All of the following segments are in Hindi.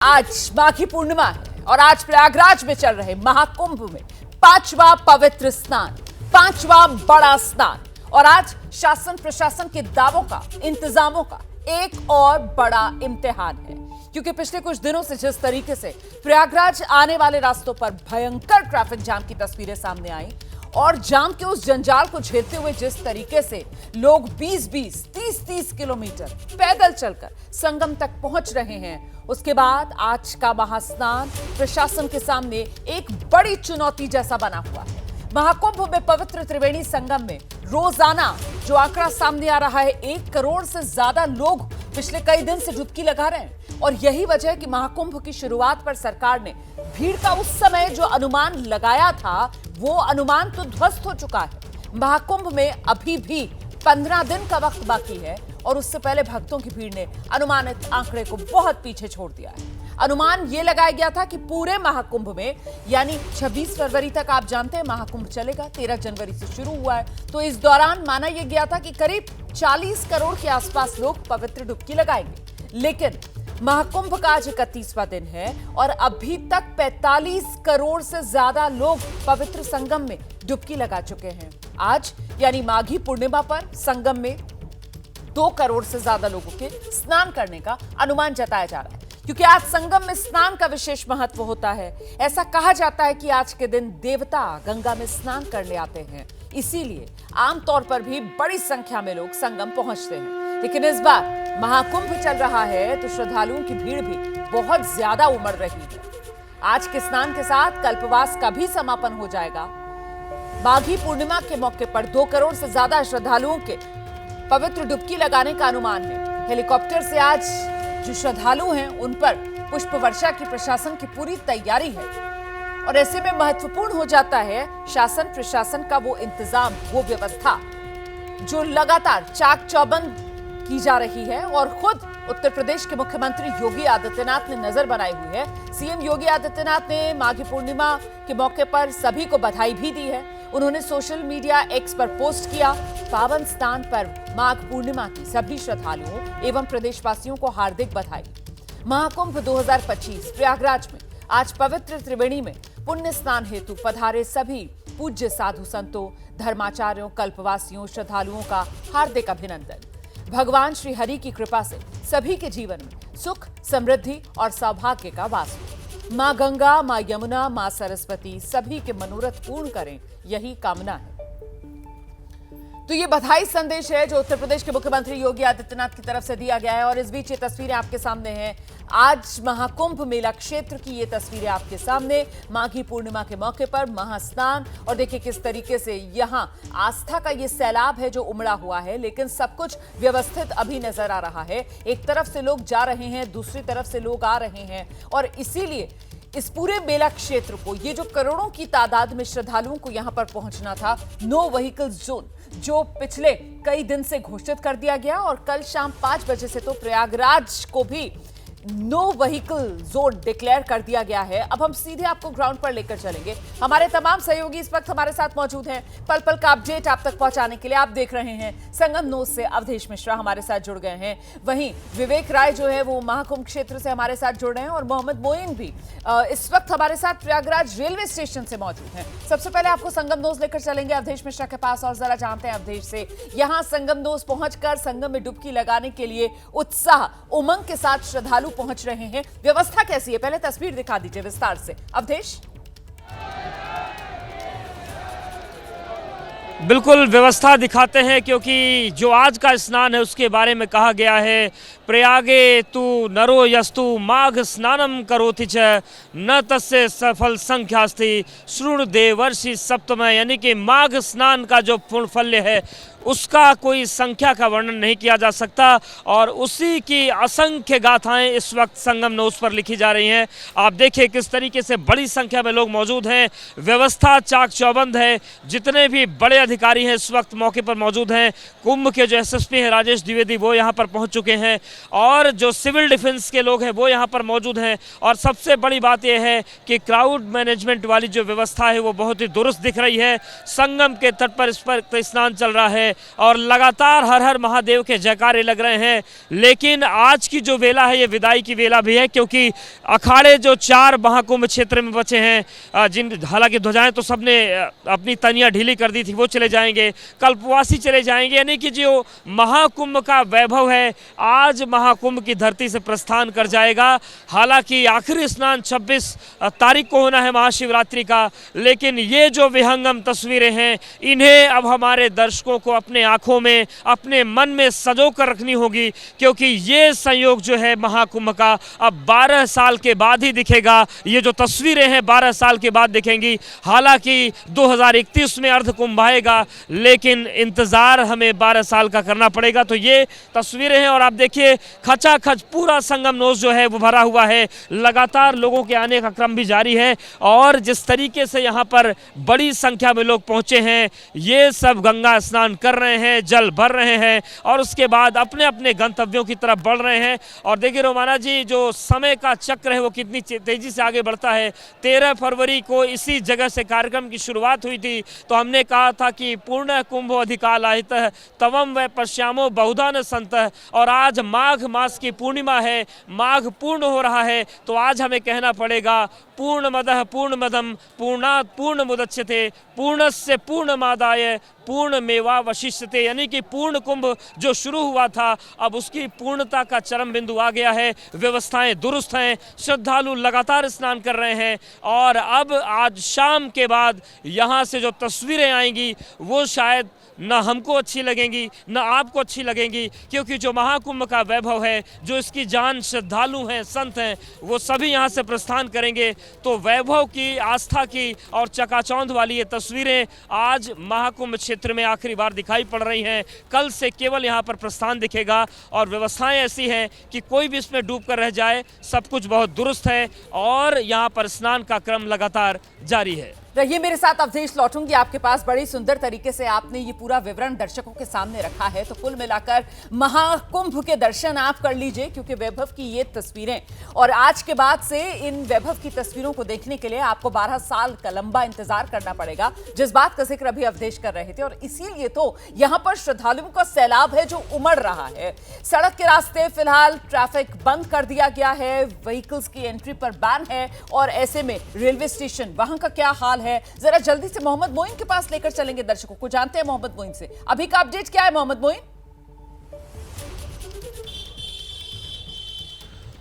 आज माघी पूर्णिमा है और आज प्रयागराज में चल रहे महाकुंभ में पांचवा पवित्र स्नान, पांचवा बड़ा स्नान। और आज शासन प्रशासन के दावों का, इंतजामों का एक और बड़ा इम्तिहान है, क्योंकि पिछले कुछ दिनों से जिस तरीके से प्रयागराज आने वाले रास्तों पर भयंकर ट्रैफिक जाम की तस्वीरें सामने आई और जाम के उस जंजाल को झेलते हुए जिस तरीके से लोग 20-20, 30-30 किलोमीटर पैदल चलकर संगम तक पहुंच रहे हैं, उसके बाद आज का महास्नान प्रशासन के सामने एक बड़ी चुनौती जैसा बना हुआ है। महाकुंभ में पवित्र त्रिवेणी संगम में रोजाना जो आंकड़ा सामने आ रहा है, 1 करोड़ से ज्यादा लोग पिछले कई दिन से डुबकी लगा रहे हैं। और यही वजह है कि महाकुंभ की शुरुआत पर सरकार ने भीड़ का उस समय जो अनुमान लगाया था, वो अनुमान तो ध्वस्त हो चुका है। महाकुंभ में अभी भी 15 दिन का वक्त बाकी है और उससे पहले भक्तों की भीड़ ने अनुमानित आंकड़े को बहुत पीछे छोड़ दिया है। अनुमान यह लगाया गया था कि पूरे महाकुंभ में, यानी 26 फरवरी तक आप जानते हैं महाकुंभ चलेगा, 13 जनवरी से शुरू हुआ है, तो इस दौरान माना यह गया था कि करीब 40 करोड़ के आसपास लोग पवित्र डुबकी लगाएंगे। लेकिन महाकुंभ का आज 31वां दिन है और अभी तक 45 करोड़ से ज्यादा लोग पवित्र संगम में डुबकी लगा चुके हैं। आज यानी माघी पूर्णिमा पर संगम में 2 करोड़ से ज्यादा लोगों के स्नान करने का अनुमान जताया जा रहा है, क्योंकि आज संगम में स्नान का विशेष महत्व होता है। ऐसा कहा जाता है कि आज के दिन देवता गंगा में स्नान करने आते हैं, इसीलिए आमतौर पर भी बड़ी संख्या में लोग संगम पहुंचते हैं। लेकिन इस बार महाकुंभ चल रहा है तो श्रद्धालुओं की भीड़ भी बहुत ज्यादा उमड़ रही है। आज के स्नान के साथ कल्पवास का भी समापन हो जाएगा। माघी पूर्णिमा के मौके पर 2 करोड़ से ज्यादा श्रद्धालुओं के पवित्र डुबकी लगाने का अनुमान है। हेलीकॉप्टर से आज जो श्रद्धालु हैं उन पर पुष्प वर्षा की प्रशासन की पूरी तैयारी है और ऐसे में महत्वपूर्ण हो जाता है शासन प्रशासन का वो इंतजाम, वो व्यवस्था जो लगातार चाक चौबंद की जा रही है। और खुद उत्तर प्रदेश के मुख्यमंत्री योगी आदित्यनाथ ने नजर बनाई हुई है। सीएम योगी आदित्यनाथ ने माघी पूर्णिमा के मौके पर सभी को बधाई भी दी है। उन्होंने सोशल मीडिया एक्स पर पोस्ट किया, पावन स्नान पर माघ पूर्णिमा की सभी श्रद्धालुओं एवं प्रदेशवासियों को हार्दिक बधाई। महाकुंभ 2025 प्रयागराज में आज पवित्र त्रिवेणी में पुण्य स्नान हेतु पधारे सभी पूज्य साधु संतों, धर्माचार्यों, कल्पवासियों, श्रद्धालुओं का हार्दिक अभिनंदन। भगवान श्री हरि की कृपा से सभी के जीवन में सुख, समृद्धि और सौभाग्य का वास हो। मां गंगा, मां यमुना, मां सरस्वती सभी के मनोरथ पूर्ण करें, यही कामना है। तो ये बधाई संदेश है जो उत्तर प्रदेश के मुख्यमंत्री योगी आदित्यनाथ की तरफ से दिया गया है। और इस बीच ये तस्वीरें आपके सामने हैं, आज महाकुंभ मेला क्षेत्र की ये तस्वीरें आपके सामने, माघी पूर्णिमा के मौके पर महास्नान। और देखिए किस तरीके से यहाँ आस्था का ये सैलाब है जो उमड़ा हुआ है, लेकिन सब कुछ व्यवस्थित अभी नजर आ रहा है। एक तरफ से लोग जा रहे हैं, दूसरी तरफ से लोग आ रहे हैं और इसीलिए इस पूरे मेला क्षेत्र को, ये जो करोड़ों की तादाद में श्रद्धालुओं को यहां पर पहुंचना था, नो व्हीकल जोन जो पिछले कई दिन से घोषित कर दिया गया और कल शाम 5 बजे से तो प्रयागराज को भी नो व्हीकल जोन डिक्लेयर कर दिया गया है। अब हम सीधे आपको ग्राउंड पर लेकर चलेंगे। हमारे तमाम सहयोगी इस वक्त हमारे साथ मौजूद हैं, पल पल का अपडेट आप तक पहुंचाने के लिए। आप देख रहे हैं संगम न्यूज से अवधेश मिश्रा हमारे साथ जुड़ गए हैं, वहीं विवेक राय जो है वो महाकुंभ क्षेत्र से हमारे साथ जुड़ रहे हैं और मोहम्मद मोइन भी इस वक्त हमारे साथ प्रयागराज रेलवे स्टेशन से मौजूद हैं। सबसे पहले आपको संगम न्यूज लेकर चलेंगे अवधेश मिश्रा के पास और जरा जानते हैं अवधेश से, यहाँ संगम न्यूज पहुंचकर संगम में डुबकी लगाने के लिए उत्साह, उमंग के साथ श्रद्धालु पहुंच रहे हैं, व्यवस्था कैसी है? पहले तस्वीर दिखा दीजिए विस्तार से अवधेश। बिल्कुल व्यवस्था दिखाते हैं, क्योंकि जो आज का स्नान है उसके बारे में कहा गया है, प्रयागे तु नरो यस्तु माघ स्नानम करोति च न तस्य सफल संख्यास्ति श्रुण देवर्षि सप्तम। यानी कि माघ स्नान का जो पुण्यफल्य है उसका कोई संख्या का वर्णन नहीं किया जा सकता और उसी की असंख्य गाथाएं इस वक्त संगम न्यूज पर लिखी जा रही हैं। आप देखिए किस तरीके से बड़ी संख्या में लोग मौजूद हैं, व्यवस्था चाक चौबंद है, जितने भी बड़े अधिकारी हैं इस वक्त मौके पर मौजूद हैं। कुंभ के जो एसएसपी हैं राजेश द्विवेदी वो यहाँ पर पहुँच चुके हैं और जो सिविल डिफेंस के लोग हैं वो यहाँ पर मौजूद हैं। और सबसे बड़ी बात यह है कि क्राउड मैनेजमेंट वाली जो व्यवस्था है वो बहुत ही दुरुस्त दिख रही है। संगम के तट पर इस पर स्नान चल रहा है, है और लगातार हर हर महादेव के जयकारे लग रहे हैं। लेकिन आज की जो वेला है ये विदाई की वेला भी है, क्योंकि अखाड़े जो 4 महाकुंभ क्षेत्र में बचे हैं, जिन हालांकि ध्वजाएं तो सबने अपनी तनियां ढीली कर दी थी, वो चले जाएंगे, कल्पवासी चले जाएंगे, यानी कि जो महाकुंभ का वैभव है आज महाकुंभ की धरती से प्रस्थान कर जाएगा। हालांकि आखिरी स्नान 26 तारीख को होना है महाशिवरात्रि का, लेकिन ये जो विहंगम तस्वीरें हैं इन्हें अब हमारे दर्शकों को अपने आंखों में, अपने मन में सजो कर रखनी होगी, क्योंकि ये संयोग जो है महाकुंभ का अब 12 साल के बाद ही दिखेगा। ये जो तस्वीरें हैं 12 साल के बाद दिखेंगी। हालांकि 2031 में अर्धकुंभ आएगा, लेकिन इंतजार हमें 12 साल का करना पड़ेगा। तो ये तस्वीरें हैं और आप देखिए खचाखच पूरा संगम नोस जो है वो भरा हुआ है, लगातार लोगों के आने का क्रम भी जारी है और जिस तरीके से यहाँ पर बड़ी संख्या में लोग पहुंचे हैं, ये सब गंगा स्नान कर रहे हैं, जल भर रहे हैं और उसके बाद अपने अपने गंतव्यों की तरफ बढ़ रहे हैं। और देखिए रोमाना जी, जो समय का चक्र है वो कितनी तेजी से आगे बढ़ता है। 13 फरवरी को इसी जगह से कार्यक्रम की शुरुआत हुई थी, तो हमने कहा था कि पूर्ण कुंभ अधिकालाहितः तवम व पश्यामो बहुधा न संतः, और आज माघ मास की पूर्णिमा है, माघ पूर्ण हो रहा है, तो आज हमें कहना पड़ेगा पूर्णमदः पूर्णमदम पूर्णात् पूर्णमुदच्यते पूर्णस्य पूर्णमादाय पूर्णमेवावशिष्यते, यानी कि पूर्ण कुंभ जो शुरू हुआ था अब उसकी पूर्णता का चरम बिंदु आ गया है। व्यवस्थाएं दुरुस्त हैं, श्रद्धालु लगातार स्नान कर रहे हैं और अब आज शाम के बाद यहाँ से जो तस्वीरें आएंगी वो शायद न हमको अच्छी लगेंगी न आपको अच्छी लगेंगी, क्योंकि जो महाकुंभ का वैभव है, जो इसकी जान श्रद्धालु हैं, संत हैं, वो सभी यहाँ से प्रस्थान करेंगे। तो वैभव की, आस्था की और चकाचौंध वाली ये तस्वीरें आज महाकुंभ क्षेत्र में आखिरी बार दिखाई पड़ रही हैं। कल से केवल यहाँ पर प्रस्थान दिखेगा और व्यवस्थाएं ऐसी हैं कि कोई भी इसमें डूब कर रह जाए, सब कुछ बहुत दुरुस्त है और यहाँ पर स्नान का क्रम लगातार जारी है। रहिए मेरे साथ, अवधेश लौटूंगी आपके पास। बड़ी सुंदर तरीके से आपने ये पूरा विवरण दर्शकों के सामने रखा है, तो कुल मिलाकर महाकुंभ के दर्शन आप कर लीजिए, क्योंकि वैभव की ये तस्वीरें और आज के बाद से इन वैभव की तस्वीरों को देखने के लिए आपको 12 साल का लंबा इंतजार करना पड़ेगा, जिस बात का जिक्र अभी अवधेश कर रहे थे। और इसीलिए तो यहाँ पर श्रद्धालुओं का सैलाब है जो उमड़ रहा है। सड़क के रास्ते फिलहाल ट्रैफिक बंद कर दिया गया है, व्हीकल्स की एंट्री पर बैन है और ऐसे में रेलवे स्टेशन वहां का क्या हाल है, जरा जल्दी से मोहम्मद मोइन के पास लेकर चलेंगे दर्शकों को। जानते हैं मोहम्मद मोइन से अभी का अपडेट क्या है। मोहम्मद मोइन,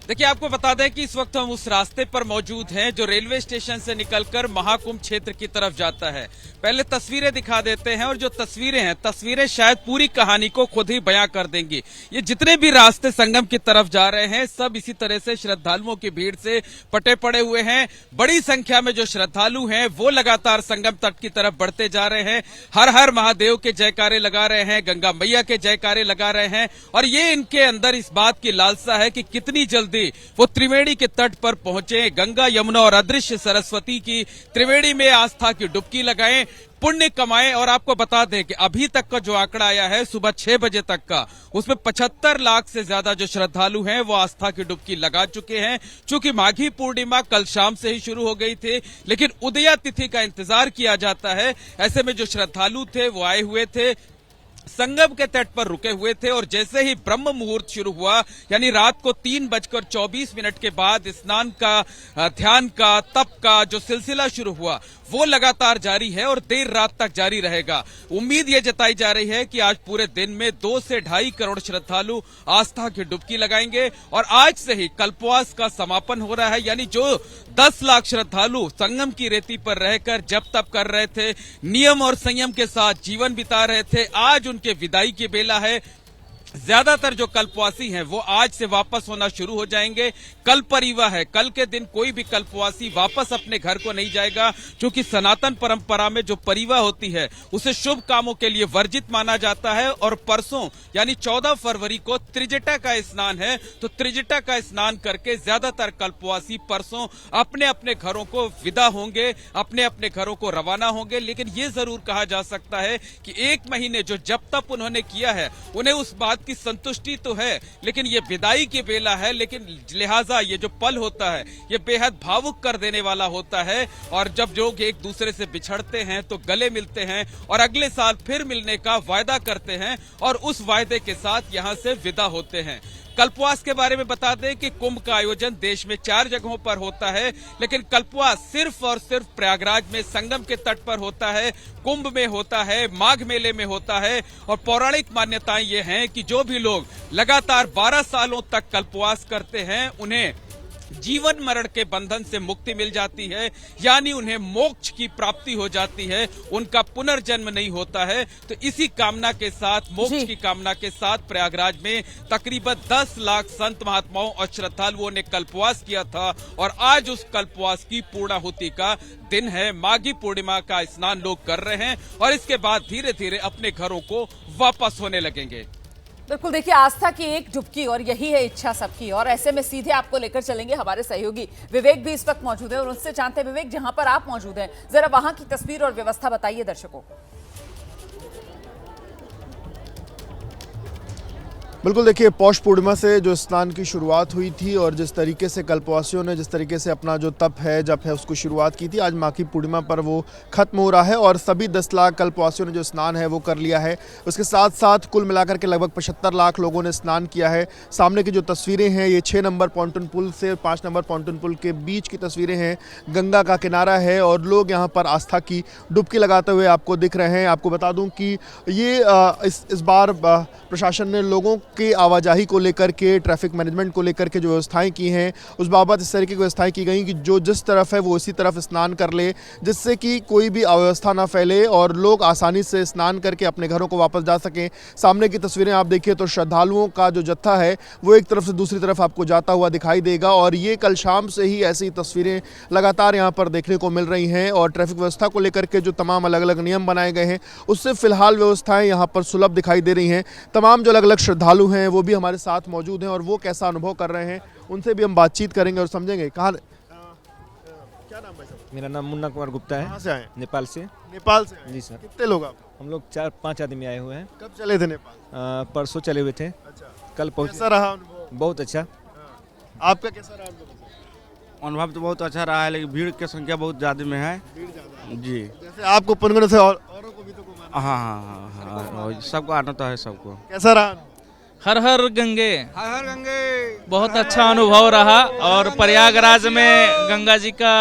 देखिए, आपको बता दें कि इस वक्त हम उस रास्ते पर मौजूद हैं जो रेलवे स्टेशन से निकलकर महाकुंभ क्षेत्र की तरफ जाता है। पहले तस्वीरें दिखा देते हैं और जो तस्वीरें हैं, तस्वीरें शायद पूरी कहानी को खुद ही बयां कर देंगी। ये जितने भी रास्ते संगम की तरफ जा रहे हैं सब इसी तरह से श्रद्धालुओं की भीड़ से पटे पड़े हुए हैं। बड़ी संख्या में जो श्रद्धालु हैं वो लगातार संगम तट की तरफ बढ़ते जा रहे हैं, हर हर महादेव के जयकारे लगा रहे हैं, गंगा मैया के जयकारे लगा रहे हैं और ये इनके अंदर इस बात की लालसा है कि कितनी जल्दी वो त्रिवेणी के तट पर पहुंचे, गंगा यमुना और अदृश्य सरस्वती की त्रिवेणी में आस्था की डुबकी लगाएं, पुण्य कमाएं। और आपको बता दें कि अभी तक का जो आंकड़ा आया है सुबह 6 बजे तक का, उसमें 75 लाख से ज्यादा जो श्रद्धालु हैं वो आस्था की डुबकी लगा चुके हैं। चूंकि माघी पूर्णिमा कल शाम से ही शुरू हो गई थी, लेकिन उदया तिथि का इंतजार किया जाता है। ऐसे में जो श्रद्धालु थे वो आए हुए थे, संगम के तट पर रुके हुए थे और जैसे ही ब्रह्म मुहूर्त शुरू हुआ, यानी रात को 3:24 के बाद स्नान का, ध्यान का, तप का जो सिलसिला शुरू हुआ वो लगातार जारी है और देर रात तक जारी रहेगा। उम्मीद ये जताई जा रही है कि आज पूरे दिन में 2 से 2.5 करोड़ श्रद्धालु आस्था की डुबकी लगाएंगे और आज से ही कल्पवास का समापन हो रहा है। यानी जो 10 लाख श्रद्धालु संगम की रेती पर रहकर जप तप कर रहे थे, नियम और संयम के साथ जीवन बिता रहे थे, आज उनके विदाई की बेला है। ज्यादातर जो कल्पवासी हैं वो आज से वापस होना शुरू हो जाएंगे। कल परिवा है, कल के दिन कोई भी कल्पवासी वापस अपने घर को नहीं जाएगा, क्योंकि सनातन परंपरा में जो परिवा होती है उसे शुभ कामों के लिए वर्जित माना जाता है। और परसों यानी 14 फरवरी को त्रिजटा का स्नान है, तो त्रिजटा का स्नान करके ज्यादातर कल्पवासी परसों अपने अपने घरों को विदा होंगे, अपने अपने घरों को रवाना होंगे। लेकिन ये जरूर कहा जा सकता है कि 1 महीने जो जब तक उन्होंने किया है, उन्हें उस बात बात की संतुष्टि तो है, लेकिन ये विदाई की बेला है। लेकिन लिहाजा ये जो पल होता है ये बेहद भावुक कर देने वाला होता है। और जब लोग एक दूसरे से बिछड़ते हैं तो गले मिलते हैं और अगले साल फिर मिलने का वायदा करते हैं और उस वायदे के साथ यहां से विदा होते हैं। कल्पवास के बारे में बता दें कि कुंभ का आयोजन देश में 4 जगहों पर होता है, लेकिन कल्पवास सिर्फ और सिर्फ प्रयागराज में संगम के तट पर होता है, कुंभ में होता है, माघ मेले में होता है। और पौराणिक मान्यताएं ये हैं कि जो भी लोग लगातार 12 सालों तक कल्पवास करते हैं उन्हें जीवन मरण के बंधन से मुक्ति मिल जाती है, यानी उन्हें मोक्ष की प्राप्ति हो जाती है, उनका पुनर्जन्म नहीं होता है। तो इसी कामना के साथ, मोक्ष की कामना के साथ प्रयागराज में तकरीबन 10 लाख संत महात्माओं और श्रद्धालुओं ने कल्पवास किया था और आज उस कल्पवास की पूर्णाहुति का दिन है। माघी पूर्णिमा का स्नान लोग कर रहे हैं और इसके बाद धीरे धीरे अपने घरों को वापस होने लगेंगे। बिल्कुल, देखिए आस्था की एक डुबकी और यही है इच्छा सबकी। और ऐसे में सीधे आपको लेकर चलेंगे हमारे सहयोगी विवेक भी इस वक्त मौजूद है और उनसे जानते हैं विवेक, जहां पर आप मौजूद हैं जरा वहां की तस्वीर और व्यवस्था बताइए दर्शकों को। बिल्कुल, देखिए पौष पूर्णिमा से जो स्नान की शुरुआत हुई थी और जिस तरीके से कल्पवासियों ने जिस तरीके से अपना जो तप है, जप है, उसको शुरुआत की थी, आज माघी पूर्णिमा पर वो खत्म हो रहा है और सभी 10 लाख कल्पवासियों ने जो स्नान है वो कर लिया है। उसके साथ साथ कुल मिलाकर के लगभग 75 लाख लोगों ने स्नान किया है। सामने की जो तस्वीरें हैं ये 6 नंबर पॉन्टून पुल से 5 नंबर पॉन्टून पुल के बीच की तस्वीरें हैं। गंगा का किनारा है और लोग यहाँ पर आस्था की डुबकी लगाते हुए आपको दिख रहे हैं। आपको बता दूँ कि ये इस बार प्रशासन ने लोगों की आवाजाही को लेकर के, ट्रैफिक मैनेजमेंट को लेकर के जो व्यवस्थाएं की हैं, उस बाबत इस तरीके की व्यवस्थाएं की गई कि जो जिस तरफ है वो इसी तरफ स्नान कर ले, जिससे कि कोई भी अव्यवस्था ना फैले और लोग आसानी से स्नान करके अपने घरों को वापस जा सकें। सामने की तस्वीरें आप देखिए तो श्रद्धालुओं का जो जत्था है वो एक तरफ से दूसरी तरफ आपको जाता हुआ दिखाई देगा और ये कल शाम से ही ऐसी तस्वीरें लगातार यहाँ पर देखने को मिल रही हैं। और ट्रैफिक व्यवस्था को लेकर के जो तमाम अलग अलग नियम बनाए गए हैं उससे फिलहाल व्यवस्थाएं यहाँ पर सुलभ दिखाई दे रही हैं। तमाम जो अलग अलग श्रद्धालु हैं वो भी हमारे साथ मौजूद हैं और वो कैसा अनुभव कर रहे हैं उनसे भी हम बातचीत करेंगे और समझेंगे। क्या नाम है सर? मेरा नाम मुन्ना कुमार गुप्ता है। कहाँ से आए? नेपाल से। नेपाल से आए? जी सर। कितने लोग आप? हम लोग 4-5 आदमी आए हुए हैं। कब चले थे नेपाल? परसों चले हुए थे। अच्छा, कल पहुँचे। कैसा रहा अनुभव? बहुत अच्छा। आपका कैसा रहा अनुभव? अनुभव तो बहुत अच्छा रहा है, लेकिन भीड़ की संख्या बहुत ज़्यादा में है। भीड़ ज्यादा है। जी। जैसे आपको पुनगुन से औरों को भी तो घुमाना। हाँ, सबको आना तो है सबको। कैसा रहा? हर हर गंगे। हर हर गंगे। बहुत अच्छा अनुभव रहा और प्रयागराज में गंगा जी का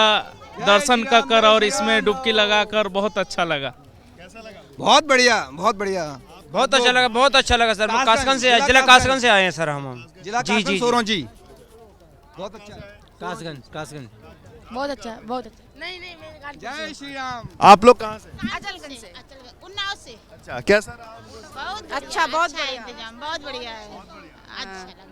दर्शन कर और इसमें डुबकी लगाकर बहुत अच्छा लगा। कैसा लगा? बहुत बढ़िया, बहुत बढ़िया। बहुत अच्छा लगा, बहुत अच्छा लगा सर। कासगंज से, जिला कासगंज से आए हैं सर हम। जिला जी जी सोरों जी। बहुत अच्छा। कासगंज। बहुत अच्छा, बहुत अच्छा। नहीं मेरे गाड़ी जय श्री राम। आप लोग कहाँ से? अचलगंज से, उन्नाव से। अच्छा, कैसा रहा? बहुत अच्छा, बहुत बढ़िया इंतजाम, बहुत बढ़िया है। अच्छा लगा।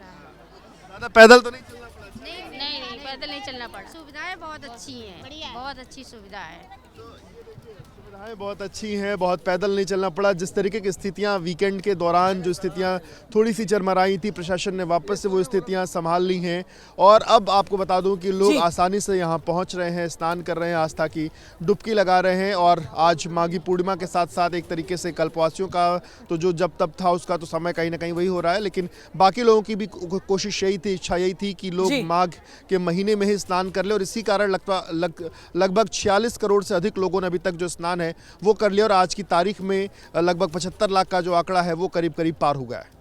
ज़्यादा पैदल तो नहीं चलना पड़ा? नहीं पैदल नहीं चलना पड़ा। सुविधाएं बहुत अच्छी हैं, बहुत अच्छी सुविधा है। सुविधाएं बहुत अच्छी हैं, बहुत पैदल नहीं चलना पड़ा। जिस तरीके की स्थितियां वीकेंड के दौरान जो स्थितियां थोड़ी सी चरमराई थी, प्रशासन ने वापस से वो स्थितियां संभाल ली हैं और अब आपको बता दूं कि लोग आसानी से यहां पहुंच रहे हैं, स्नान कर रहे हैं, आस्था की डुबकी लगा रहे हैं। और आज माघी पूर्णिमा के साथ साथ एक तरीके से कल्पवासियों का तो जो जब तब था उसका तो समय कहीं ना कहीं वही हो रहा है, लेकिन बाकी लोगों की भी कोशिश यही थी, इच्छा यही थी कि लोग माघ के महीने में ही स्नान कर ले और इसी कारण लगभग 46 करोड़ से अधिक लोगों ने अभी तक जो स्नान है वो कर लिया और आज की तारीख में लगभग 75 लाख का जो आंकड़ा है वो करीब करीब पार हो गया है।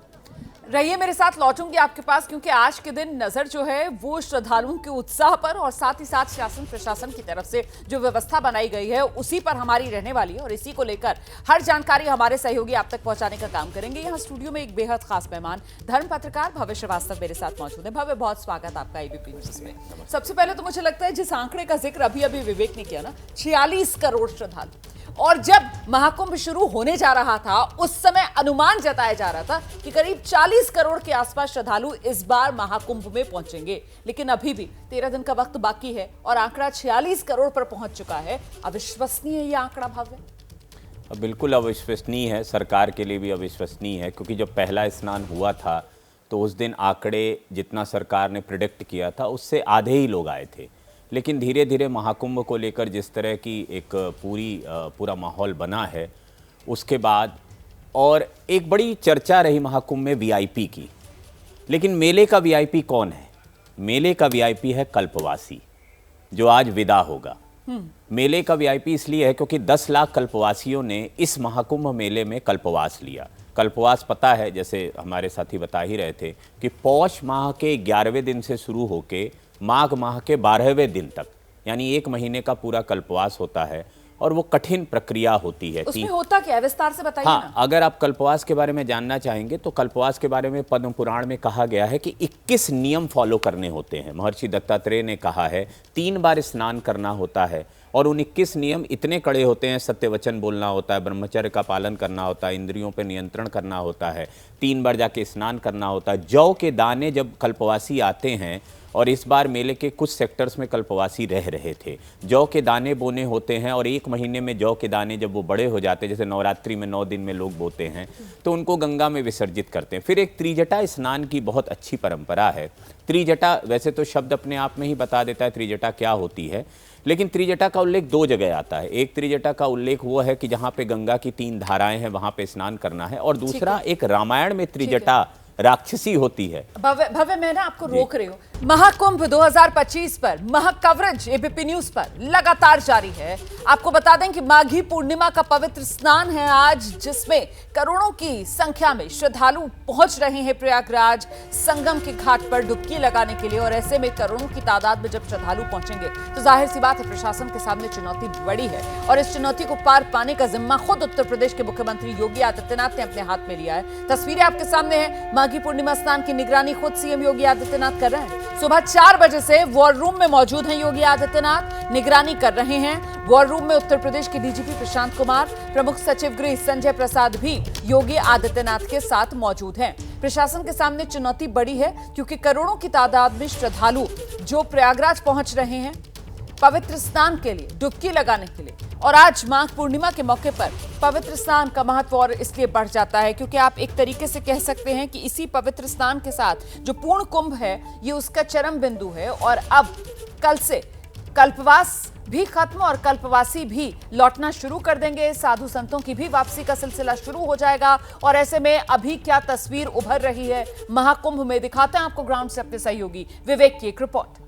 रहिए मेरे साथ, लौटूंगी आपके पास क्योंकि आज के दिन नजर जो है वो श्रद्धालुओं के उत्साह पर और साथ ही साथ शासन प्रशासन की तरफ से जो व्यवस्था बनाई गई है उसी पर हमारी रहने वाली है और इसी को लेकर हर जानकारी हमारे सहयोगी आप तक पहुंचाने का काम करेंगे। यहाँ स्टूडियो में एक बेहद खास मेहमान धर्म पत्रकार भव्य श्रीवास्तव मेरे साथ मौजूद है। भव्य, बहुत स्वागत आपका एबीपी न्यूज़ में। सबसे पहले तो मुझे लगता है जिस आंकड़े का जिक्र अभी अभी विवेक ने किया ना, 46 करोड़ श्रद्धालु, और जब महाकुंभ शुरू होने जा रहा था उस समय अनुमान जताया जा रहा था कि करीब 40 करोड़ के आसपास श्रद्धालु इस बार महाकुंभ में पहुंचेंगे, लेकिन अभी भी 13 दिन का वक्त बाकी है और आंकड़ा 46 करोड़ पर पहुंच चुका है। अविश्वसनीय ये आंकड़ा भव्य? बिल्कुल अविश्वसनीय है, सरकार के लिए भी अविश्वसनीय है, क्योंकि जब पहला स्नान हुआ था तो उस दिन आंकड़े जितना सरकार ने प्रेडिक्ट किया था उससे आधे ही लोग आए थे। लेकिन धीरे धीरे महाकुंभ को लेकर जिस तरह की एक पूरा माहौल बना है, उसके बाद और एक बड़ी चर्चा रही महाकुंभ में वीआईपी की, लेकिन मेले का वीआईपी कौन है? मेले का वीआईपी है कल्पवासी, जो आज विदा होगा। मेले का वीआईपी इसलिए है क्योंकि 10 लाख कल्पवासियों ने इस महाकुंभ मेले में कल्पवास लिया। कल्पवास पता है, जैसे हमारे साथी बता ही रहे थे, कि पौष माह के 11वें दिन से शुरू होके माघ माह के 12वें दिन तक, यानी 1 महीने का पूरा कल्पवास होता है और वो कठिन प्रक्रिया होती है। उसमें होता क्या है, विस्तार से बताइए हाँ, ना। अगर आप कल्पवास के बारे में जानना चाहेंगे तो कल्पवास के बारे में पद्म पुराण में कहा गया है कि 21 नियम फॉलो करने होते हैं। महर्षि दत्तात्रेय ने कहा है 3 बार स्नान करना होता है और उन 21 नियम इतने कड़े होते हैं। सत्य वचन बोलना होता है, ब्रह्मचर्य का पालन करना होता है, इंद्रियों पर नियंत्रण करना होता है, 3 बार जाके स्नान करना होता है। जौ के दाने जब कल्पवासी आते हैं, और इस बार मेले के कुछ सेक्टर्स में कल्पवासी रह रहे थे, जौ के दाने बोने होते हैं और 1 महीने में जौ के दाने जब वो बड़े हो जाते हैं, जैसे नवरात्रि में 9 दिन में लोग बोते हैं, तो उनको गंगा में विसर्जित करते हैं। फिर एक त्रिजटा स्नान की बहुत अच्छी परंपरा है। त्रिजटा वैसे तो शब्द अपने आप में ही बता देता है त्रिजटा क्या होती है, लेकिन त्रिजटा का उल्लेख 2 जगह आता है। एक त्रिजटा का उल्लेख वो है कि जहाँ पे गंगा की 3 धाराएं हैं वहाँ पे स्नान करना है, और दूसरा एक रामायण में त्रिजटा राक्षसी होती है। भव्य, मैं ना आपको रोक रही हूँ। महाकुंभ 2025 पर महा कवरेज एबीपी न्यूज पर लगातार जारी है। आपको बता दें कि माघी पूर्णिमा का पवित्र स्नान है आज, जिसमें करोड़ों की संख्या में श्रद्धालु पहुंच रहे हैं प्रयागराज संगम के घाट पर डुबकी लगाने के लिए। और ऐसे में करोड़ों की तादाद में जब श्रद्धालु पहुंचेंगे तो जाहिर सी बात है प्रशासन के सामने चुनौती बड़ी है, और इस चुनौती को पार पाने का जिम्मा खुद उत्तर प्रदेश के मुख्यमंत्री योगी आदित्यनाथ ने अपने हाथ में लिया है। तस्वीरें आपके सामने है। माघी पूर्णिमा स्नान की निगरानी खुद सीएम योगी आदित्यनाथ कर रहे हैं। सुबह 4 बजे से वॉर रूम में मौजूद हैं योगी आदित्यनाथ, निगरानी कर रहे हैं। वॉर रूम में उत्तर प्रदेश के डीजीपी प्रशांत कुमार, प्रमुख सचिव गृह संजय प्रसाद भी योगी आदित्यनाथ के साथ मौजूद हैं। प्रशासन के सामने चुनौती बड़ी है क्योंकि करोड़ों की तादाद में श्रद्धालु जो प्रयागराज पहुंच रहे हैं पवित्र स्नान के लिए, डुबकी लगाने के लिए। और आज माघ पूर्णिमा के मौके पर पवित्र स्नान का महत्व और इसलिए बढ़ जाता है क्योंकि आप एक तरीके से कह सकते हैं कि इसी पवित्र स्नान के साथ जो पूर्ण कुंभ है ये उसका चरम बिंदु है। और अब कल से कल्पवास भी खत्म और कल्पवासी भी लौटना शुरू कर देंगे। साधु संतों की भी वापसी का सिलसिला शुरू हो जाएगा। और ऐसे में अभी क्या तस्वीर उभर रही है महाकुंभ में, दिखाते हैं आपको ग्राउंड से अपने सहयोगी विवेक की एक रिपोर्ट।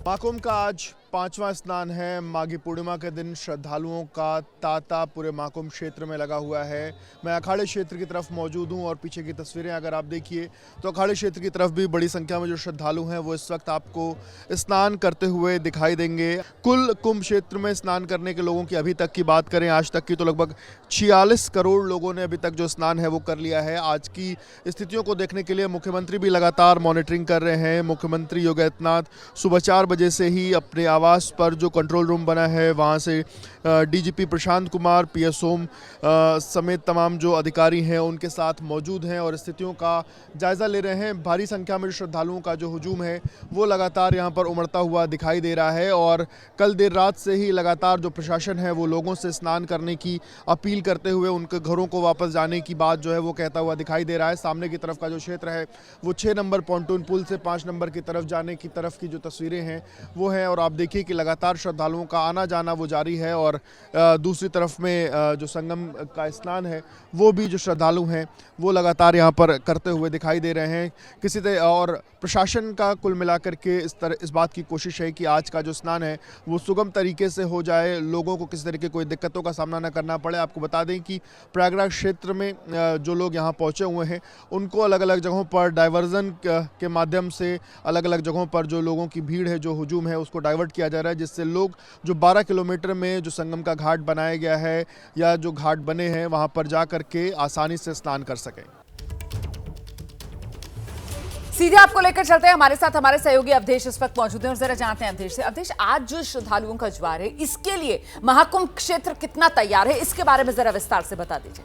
महाकुंभ का आज 5वां स्नान है। माघी पूर्णिमा के दिन श्रद्धालुओं का तांता पूरे महाकुंभ क्षेत्र में लगा हुआ है। मैं अखाड़े क्षेत्र की तरफ मौजूद हूं और पीछे की तस्वीरें अगर आप देखिए तो अखाड़े क्षेत्र की तरफ भी बड़ी संख्या में जो श्रद्धालु हैं वो इस वक्त आपको स्नान करते हुए दिखाई देंगे। कुल कुंभ क्षेत्र में स्नान करने के लोगों की अभी तक की बात करें आज तक की तो लगभग 46 करोड़ लोगों ने अभी तक जो स्नान है वो कर लिया है। आज की स्थितियों को देखने के लिए मुख्यमंत्री भी लगातार मॉनिटरिंग कर रहे हैं। मुख्यमंत्री योगी आदित्यनाथ सुबह 4 बजे से ही अपने आवास पर जो कंट्रोल रूम बना है वहां से डीजीपी प्रशांत कुमार, पीएस सोम समेत तमाम जो अधिकारी हैं उनके साथ मौजूद हैं और स्थितियों का जायजा ले रहे हैं। भारी संख्या में श्रद्धालुओं का जो हुजूम है वो लगातार यहां पर उमड़ता हुआ दिखाई दे रहा है। और कल देर रात से ही लगातार जो प्रशासन है वो लोगों से स्नान करने की अपील करते हुए उनके घरों को वापस जाने की बात जो है वो कहता हुआ दिखाई दे रहा है। सामने की तरफ का जो क्षेत्र है वो 6 नंबर पॉन्टून पुल से 5 नंबर की तरफ जाने की तरफ की जो तस्वीरें हैं वो हैं। और आप देखिए कि लगातार श्रद्धालुओं का आना जाना वो जारी है। और दूसरी तरफ में जो संगम का स्नान है वो भी जो श्रद्धालु हैं वो लगातार यहाँ पर करते हुए दिखाई दे रहे हैं। किसी तरह और प्रशासन का कुल मिलाकर के इस बात की कोशिश है कि आज का जो स्नान है वो सुगम तरीके से हो जाए, लोगों को किसी तरह की कोई दिक्कतों का सामना न करना पड़े। आपको बता दें कि प्रयागराज क्षेत्र में जो लोग यहाँ पहुँचे हुए हैं उनको अलग अलग जगहों पर डाइवर्जन के माध्यम से अलग अलग जगहों पर जो लोगों की भीड़ है, जो हुजूम है, उसको डाइवर्ट किया जा रहा है, जिससे लोग जो 12 किलोमीटर में जो संगम का घाट बनाया गया है या जो घाट बने हैं वहाँ पर जा करके आसानी से स्नान कर सकें। सीधे आपको लेकर चलते हैं, हमारे साथ हमारे सहयोगी अवधेश इस वक्त मौजूद हैं और जरा जानते हैं अवधेश से। अवधेश, आज जो श्रद्धालुओं का ज्वार है इसके लिए महाकुंभ क्षेत्र कितना तैयार है, इसके बारे में जरा विस्तार से बता दीजिए।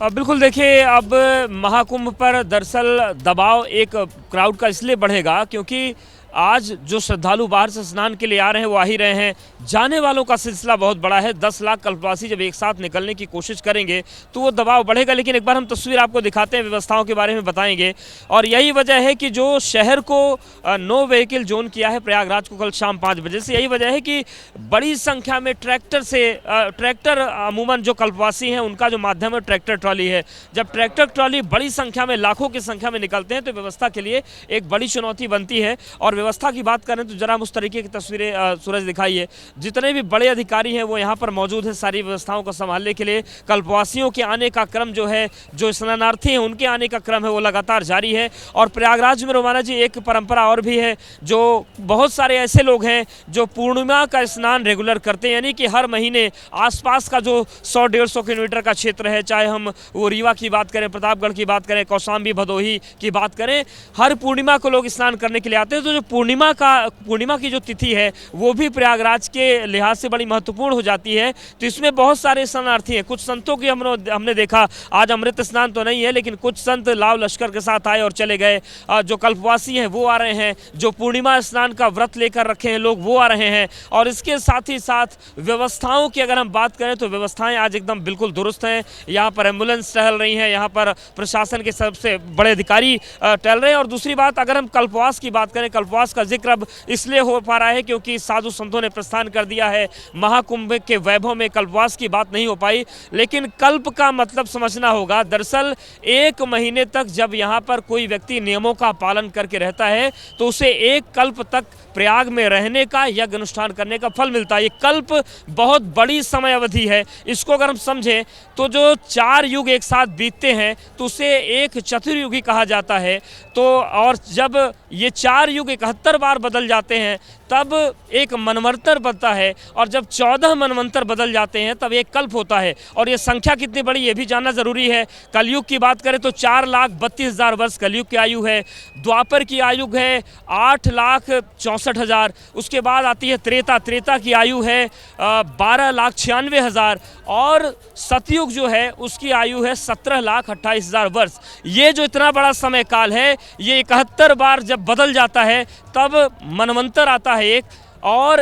बिल्कुल, देखिए अब महाकुंभ पर दरअसल दबाव एक क्राउड का इसलिए बढ़ेगा क्योंकि आज जो श्रद्धालु बाहर से स्नान के लिए आ रहे हैं वो आ ही रहे हैं, जाने वालों का सिलसिला बहुत बड़ा है। 10 लाख कल्पवासी जब एक साथ निकलने की कोशिश करेंगे तो वो दबाव बढ़ेगा। लेकिन एक बार हम तस्वीर आपको दिखाते हैं, व्यवस्थाओं के बारे में बताएंगे। और यही वजह है कि जो शहर को नो व्हीकल जोन किया है प्रयागराज को कल शाम 5 बजे से, यही वजह है कि बड़ी संख्या में ट्रैक्टर अमूमन जो कल्पवासी हैं उनका जो माध्यम है ट्रैक्टर ट्रॉली है। जब ट्रैक्टर ट्रॉली बड़ी संख्या में, लाखों की संख्या में निकलते हैं तो व्यवस्था के लिए एक बड़ी चुनौती बनती है। और व्यवस्था की बात करें तो जरा हम उस तरीके की तस्वीरें सूरज दिखाइए। जितने भी बड़े अधिकारी हैं वो यहाँ पर मौजूद हैं सारी व्यवस्थाओं को संभालने के लिए। कल्पवासियों के आने का क्रम जो है, जो स्नानार्थी हैं उनके आने का क्रम है वो लगातार जारी है। और प्रयागराज में रोमाना जी एक परंपरा और भी है, जो बहुत सारे ऐसे लोग हैं जो पूर्णिमा का स्नान रेगुलर करते हैं, यानी कि हर महीने आसपास का जो 100-150 किलोमीटर का क्षेत्र है, चाहे हम वो रीवा की बात करें, प्रतापगढ़ की बात करें, कौशाम्बी भदोही की बात करें, हर पूर्णिमा को लोग स्नान करने के लिए आते हैं। तो जो पूर्णिमा की जो तिथि है वो भी प्रयागराज के लिहाज से बड़ी महत्वपूर्ण हो जाती है। तो इसमें बहुत सारे स्नानार्थी हैं। कुछ संतों की हमने देखा, आज अमृत स्नान तो नहीं है लेकिन कुछ संत लाव लश्कर के साथ आए और चले गए। जो कल्पवासी हैं वो आ रहे हैं, जो पूर्णिमा स्नान का व्रत लेकर रखे हैं लोग वो आ रहे हैं। और इसके साथ ही साथ व्यवस्थाओं की अगर हम बात करें तो व्यवस्थाएं आज एकदम बिल्कुल दुरुस्त हैं। यहाँ पर एम्बुलेंस टहल रही हैं, यहाँ पर प्रशासन के सबसे बड़े अधिकारी टहल रहे हैं। और दूसरी बात, अगर हम कल्पवास की बात करें, कल्पवास का जिक्र अब इसलिए हो पा रहा है क्योंकि साधु संतों ने प्रस्थान कर दिया है। महाकुंभ के वैभव में कल्पवास की बात नहीं हो पाई, लेकिन कल्प का मतलब समझना होगा। दरअसल 1 महीने तक जब यहाँ पर कोई व्यक्ति नियमों का पालन करके रहता है तो उसे 1 कल्प तक प्रयाग में रहने का, यज्ञ अनुष्ठान करने का फल मिलता है। ये कल्प बहुत बड़ी समय अवधि है। इसको अगर हम समझें तो जो 4 युग एक साथ बीतते हैं तो उसे एक चतुर्युगी कहा जाता है। तो और जब ये 4 युग 71 बार बदल जाते हैं तब एक मनवंतर बनता है। और जब 14 मनवंतर बदल जाते हैं तब एक कल्प होता है। और ये संख्या कितनी बड़ी ये भी जानना जरूरी है। कलयुग की बात करें तो 4,32,000 वर्ष कलयुग की आयु है। द्वापर की आयु है 8,64,000। उसके बाद आती है त्रेता की आयु है 12,96,000। और सतयुग जो है उसकी आयु है 17,28,000 वर्ष। ये जो इतना बड़ा समय काल है ये 71 बार जब बदल जाता है तब मनवंतर आता है एक। और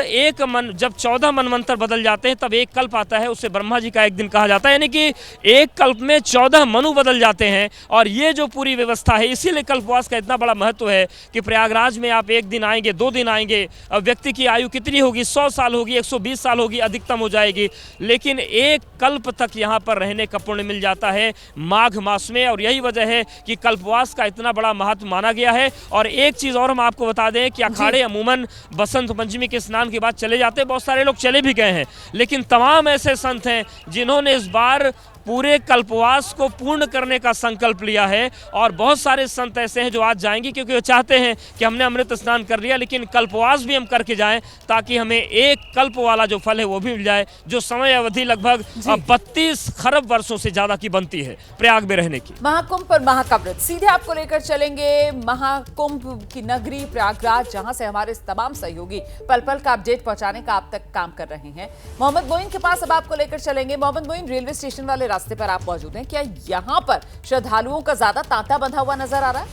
जब 14 मनवंतर बदल जाते हैं तब एक कल्प आता है, उसे ब्रह्मा जी का एक दिन कहा जाता है। यानी कि एक कल्प में 14 मनु बदल जाते हैं। और ये जो पूरी व्यवस्था है, इसीलिए कल्पवास का इतना बड़ा महत्व है कि प्रयागराज में आप 1 दिन आएंगे, 2 दिन आएंगे, व्यक्ति की आयु कितनी होगी, 100 साल होगी, 120 साल होगी, अधिकतम हो जाएगी, लेकिन 1 कल्प तक यहाँ पर रहने का पुण्य मिल जाता है माघ मास में। और यही वजह है कि कल्पवास का इतना बड़ा महत्व माना गया है। और एक चीज़ और हम आपको बता दें कि अखाड़े अमूमन बसंत पंचमी के स्नान के बाद चले जाते हैं, बहुत सारे लोग चले भी गए हैं, लेकिन तमाम ऐसे संत हैं जिन्होंने इस बार पूरे कल्पवास को पूर्ण करने का संकल्प लिया है। और बहुत सारे संत ऐसे हैं जो आज जाएंगे क्योंकि वो चाहते हैं कि हमने अमृत स्नान कर लिया लेकिन कल्पवास भी हम करके जाएं ताकि हमें 1 कल्प वाला जो फल है वो भी मिल जाए, जो समय अवधि लगभग 32 खरब वर्षों से ज्यादा की बनती है प्रयाग में रहने की। महाकुंभ पर महाकवृत सीधे आपको लेकर चलेंगे महाकुंभ की नगरी प्रयागराज, जहां से हमारे तमाम सहयोगी पल पल का अपडेट पहुंचाने का आप तक काम कर रहे हैं। मोहम्मद मोइन के पास अब आपको लेकर चलेंगे। मोहम्मद मोइन, रेलवे स्टेशन वाले रास्ते पर आप मौजूद हैं, क्या यहां पर श्रद्धालुओं का ज्यादा तांता बंधा हुआ नजर आ रहा है?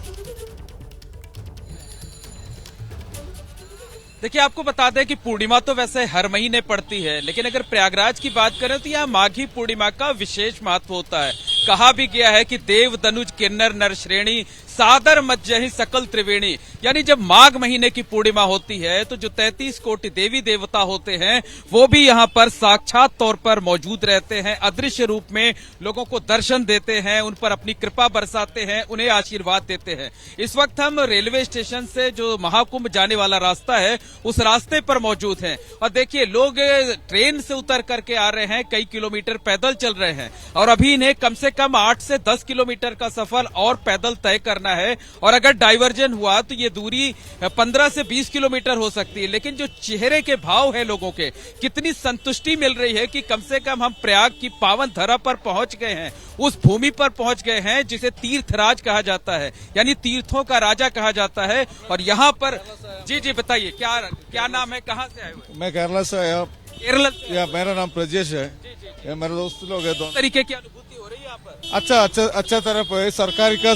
देखिए, आपको बता दें कि पूर्णिमा तो वैसे हर महीने पड़ती है, लेकिन अगर प्रयागराज की बात करें तो यहाँ माघी पूर्णिमा का विशेष महत्व होता है। कहा भी गया है कि देव दनुज किन्नर नर श्रेणी सादर मज्जहि सकल त्रिवेणी, यानी जब माघ महीने की पूर्णिमा होती है तो जो 33 कोटि देवी देवता होते हैं वो भी यहाँ पर साक्षात तौर पर मौजूद रहते हैं, अदृश्य रूप में लोगों को दर्शन देते हैं, उन पर अपनी कृपा बरसाते हैं, उन्हें आशीर्वाद देते हैं। इस वक्त हम रेलवे स्टेशन से जो महाकुंभ जाने वाला रास्ता है उस रास्ते पर मौजूद हैं। और देखिए, लोग ट्रेन से उतर करके आ रहे हैं, कई किलोमीटर पैदल चल रहे हैं और अभी इन्हें कम से कम 8 से 10 किलोमीटर का सफर और पैदल तय करना है। और अगर डाइवर्जन हुआ तो ये दूरी 15 से 20 किलोमीटर हो सकती है। लेकिन जो चेहरे के भाव है लोगों के, कितनी संतुष्टि मिल रही है कि कम से कम हम प्रयाग की पावन धरा पर पहुंच गए हैं, उस भूमि पर पहुंच गए हैं जिसे तीर्थराज कहा जाता है, यानी तीर्थों का राजा कहा जाता है। और यहाँ पर जी बताइए, क्या नाम है, कहाँ से आए हुए? मैं केरला से आया। केरला से? या मेरा नाम प्रजेश है। ये मेरे दोस्त लोग हैं। दोनों तरीके की अनुभूति हो रही है यहाँ पर? अच्छा तरफ है। सरकारी का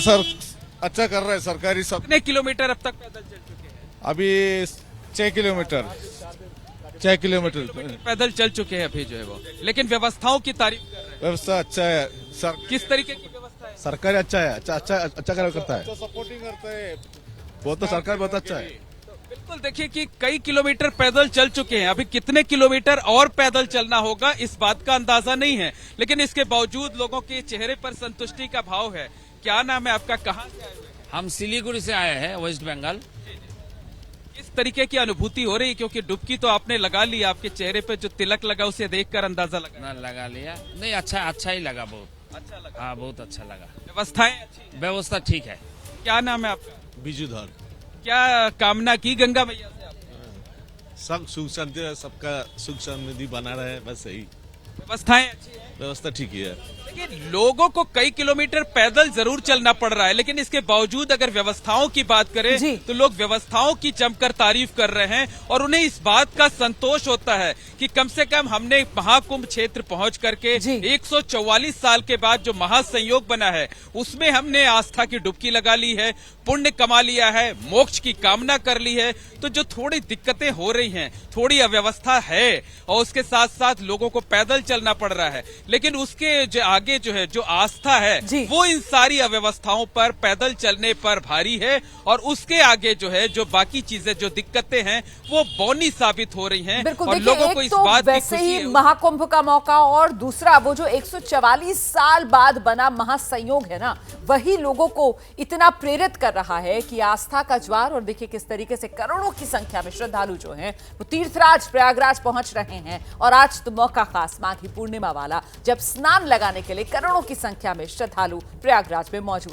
अच्छा कर रहा है। सरकारी सब। कितने किलोमीटर अब तक पैदल चल चुके हैं? अभी 6 किलोमीटर पैदल चल चुके हैं अभी जो है वो, लेकिन व्यवस्थाओं की तारीफ कर रहे हैं। व्यवस्था अच्छा है किस तरीके की व्यवस्था है? सरकार अच्छा है, अच्छा कार्य करता है, सपोर्टिंग करता है, बहुत तो सरकार बहुत अच्छा है। बिल्कुल, देखिए कि कई किलोमीटर पैदल चल चुके हैं, अभी कितने किलोमीटर और पैदल चलना होगा इस बात का अंदाजा नहीं है, लेकिन इसके बावजूद लोगों के चेहरे पर संतुष्टि का भाव है। क्या नाम है आपका, कहाँ से आए हुए हैं? हम सिलीगुड़ी से आए हैं, वेस्ट बंगाल। किस तरीके की अनुभूति हो रही है, क्योंकि डुबकी तो आपने लगा ली, आपके चेहरे पे जो तिलक लगा उसे देखकर अंदाजा लगा। ना लगा लिया नहीं, अच्छा ही लगा, बहुत अच्छा लगा। हाँ, बहुत अच्छा लगा। व्यवस्थाएं अच्छी हैं? व्यवस्था ठीक है। क्या नाम है आपका? बीजूधर। क्या कामना की गंगा मैया से आपने? सब सुख शांति, सबका सुख समृद्धि बना रहे, बस यही। व्यवस्थाएं अच्छी है? व्यवस्था ठीक ही है। देखिए, लोगों को कई किलोमीटर पैदल जरूर चलना पड़ रहा है, लेकिन इसके बावजूद अगर व्यवस्थाओं की बात करें तो लोग व्यवस्थाओं की जमकर तारीफ कर रहे हैं और उन्हें इस बात का संतोष होता है कि कम से कम हमने महाकुंभ क्षेत्र पहुंच करके 144 साल के बाद जो महासंयोग बना है उसमें हमने आस्था की डुबकी लगा ली है, पुण्य कमा लिया है, मोक्ष की कामना कर ली है। तो जो थोड़ी दिक्कतें हो रही हैं, थोड़ी अव्यवस्था है और उसके साथ साथ लोगों को पैदल चलना पड़ रहा है, लेकिन उसके जो आगे जो है, जो आस्था है वो इन सारी अव्यवस्थाओं पर, पैदल चलने पर भारी है और उसके आगे जो है, जो बाकी चीजें, जो दिक्कतें हैं वो बौनी साबित हो रही हैं। बिल्कुल, और लोगों को इस बात की वैसे खुशी ही है। महाकुंभ का मौका और दूसरा वो जो 144 साल बाद बना महासंयोग है ना, वही लोगों को इतना प्रेरित कर रहा है कि आस्था का ज्वार। और देखिए किस तरीके से करोड़ों की संख्या में श्रद्धालु जो हैं वो तीर्थराज प्रयागराज पहुंच रहे हैं। और आज तो मौका खास माघी पूर्णिमा वाला, जब स्नान लगाने के लिए करोड़ों की संख्या में श्रद्धालु प्रयागराज में मौजूद